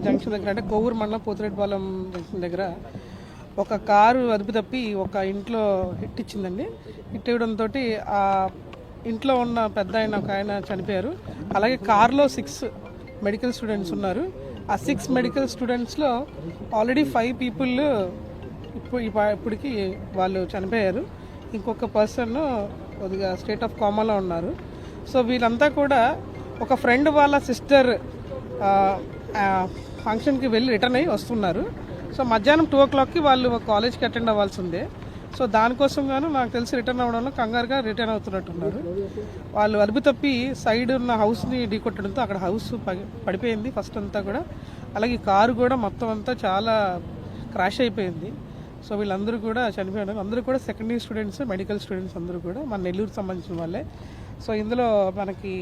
Junction దగ్గర, అంటే కోవూరు మండలం పోతిరెడ్డిపాలెం జంక్షన్ దగ్గర ఒక కారు అదుపు తప్పి ఒక ఇంట్లో హిట్ ఇచ్చిందండి. హిట్ ఇవ్వడంతో ఆ ఇంట్లో ఉన్న పెద్ద ఒక ఆయన చనిపోయారు. అలాగే కారులో 6 మెడికల్ స్టూడెంట్స్ ఉన్నారు. ఆ 6 మెడికల్ స్టూడెంట్స్లో ఆల్రెడీ 5 పీపుల్ ఇప్పటికి వాళ్ళు చనిపోయారు. ఇంకొక పర్సన్ కొద్దిగా స్టేట్ ఆఫ్ కామాలో ఉన్నారు. సో వీళ్ళంతా కూడా ఒక ఫ్రెండ్ వాళ్ళ సిస్టర్ ఫంక్షన్కి వెళ్ళి రిటర్న్ అయ్యి వస్తున్నారు. సో మధ్యాహ్నం 2 o'clockకి వాళ్ళు కాలేజ్కి అటెండ్ అవ్వాల్సి ఉంది. సో దానికోసం గాను నాకు తెలిసి రిటర్న్ అవ్వడంలో కంగారుగా రిటర్న్ అవుతున్నట్టున్నారు. వాళ్ళు అదుపు తప్పి సైడ్ ఉన్న హౌస్ని ఢీకొట్టడంతో అక్కడ హౌస్ పడిపోయింది ఫస్ట్ అంతా కూడా. అలాగే కారు కూడా మొత్తం అంతా చాలా క్రాష్ అయిపోయింది. సో వీళ్ళందరూ కూడా చనిపోయారు. అందరూ కూడా second year students, medical students అందరూ కూడా మన నెల్లూరు సంబంధించిన వాళ్ళే. సో ఇందులో మనకి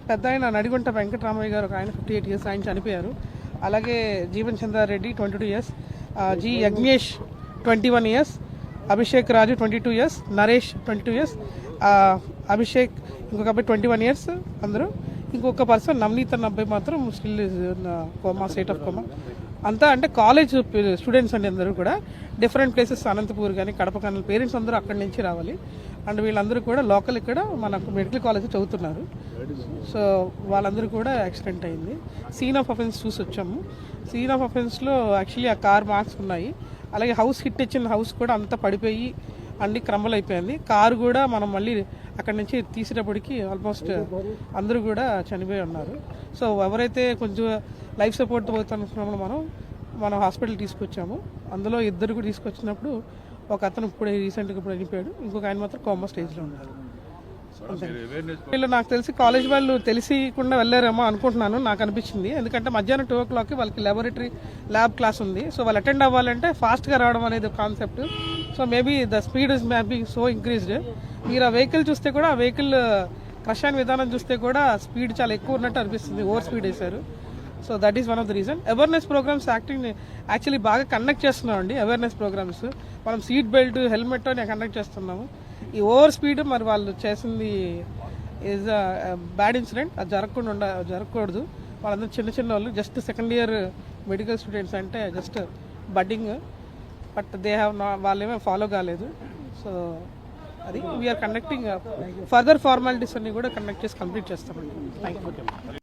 పెద్ద ఆయన నడిగుంట వెంకటరామయ్య గారు, ఒక ఆయన 58 years ఆయన చనిపోయారు. అలాగే Jeevan Chandra Reddy 22 years, G Yagnesh 21 years, Abhishek Raju 22 years, Naresh 22 years, Abhishek ఇంకొక అబ్బాయి 21 years అందరూ. ఇంకొక పర్సన్ నవనీత్ అన్న అబ్బాయి మాత్రం still coma, state of coma. అంతా అంటే కాలేజ్ స్టూడెంట్స్ అండి. అందరూ కూడా డిఫరెంట్ ప్లేసెస్, అనంతపూర్ కానీ కడప కానీ, పేరెంట్స్ అందరూ అక్కడి నుంచి రావాలి. అండ్ వీళ్ళందరూ కూడా లోకల్ ఇక్కడ మనకు మెడికల్ కాలేజ్ చదువుతున్నారు. సో వాళ్ళందరూ కూడా యాక్సిడెంట్ అయింది. సీన్ ఆఫ్ అఫెన్స్ చూసి వచ్చాము. సీన్ ఆఫ్ అఫెన్స్లో యాక్చువల్లీ ఆ కార్ మార్క్స్ ఉన్నాయి. అలాగే హౌస్ హిట్ ఇచ్చిన హౌస్ కూడా అంతా పడిపోయి అన్ని క్రమలు అయిపోయింది. కారు కూడా మనం మళ్ళీ అక్కడి నుంచి తీసేటప్పటికి ఆల్మోస్ట్ అందరూ కూడా చనిపోయి ఉన్నారు. సో ఎవరైతే కొంచెం లైఫ్ సపోర్ట్ అవుతున్నప్పుడు మనం హాస్పిటల్ తీసుకొచ్చాము. అందులో 2 కూడా తీసుకొచ్చినప్పుడు ఒక అతను ఇప్పుడే రీసెంట్గా ఇప్పుడు చనిపోయాడు. ఇంకొక ఆయన మాత్రం కోమా స్టేజ్లో ఉన్నారు. వీళ్ళు నాకు తెలిసి కాలేజ్ వాళ్ళు తెలియకుండా వెళ్ళారేమో అనుకుంటున్నాను, నాకు అనిపించింది. ఎందుకంటే మధ్యాహ్నం 2 o'clockకి వాళ్ళకి ల్యాబ్ క్లాస్ ఉంది. సో వాళ్ళు అటెండ్ అవ్వాలంటే ఫాస్ట్గా రావడం అనేది concept. So maybe the speed is maybe so increased. మీరు ఆ వెహికల్ చూస్తే కూడా, ఆ వెహికల్ క్రష్ అయిన విధానం చూస్తే కూడా స్పీడ్ చాలా ఎక్కువ ఉన్నట్టు అనిపిస్తుంది. ఓవర్ స్పీడ్ వేశారు. So that is one of the reason. Awareness programmes actually బాగా కండక్ట్ చేస్తున్నాం అండి. అవేర్నెస్ ప్రోగ్రామ్స్ మనం సీట్ బెల్ట్, హెల్మెట్ అని కండక్ట్ చేస్తున్నాము. ఈ ఓవర్ స్పీడ్ మరి వాళ్ళు చేసింది ఈజ్ బ్యాడ్ ఇన్సిడెంట్. అది జరగకూడదు. వాళ్ళందరూ చిన్న వాళ్ళు, just second year medical students, అంటే just budding. But they have వాళ్ళేమో ఫాలో కాలేదు. సో అది వీఆర్ కండక్టింగ్ ఫర్దర్ ఫార్మాలిటీస్ అన్ని కూడా కండక్ట్ చేసి కంప్లీట్ చేస్తామండి. Thank you.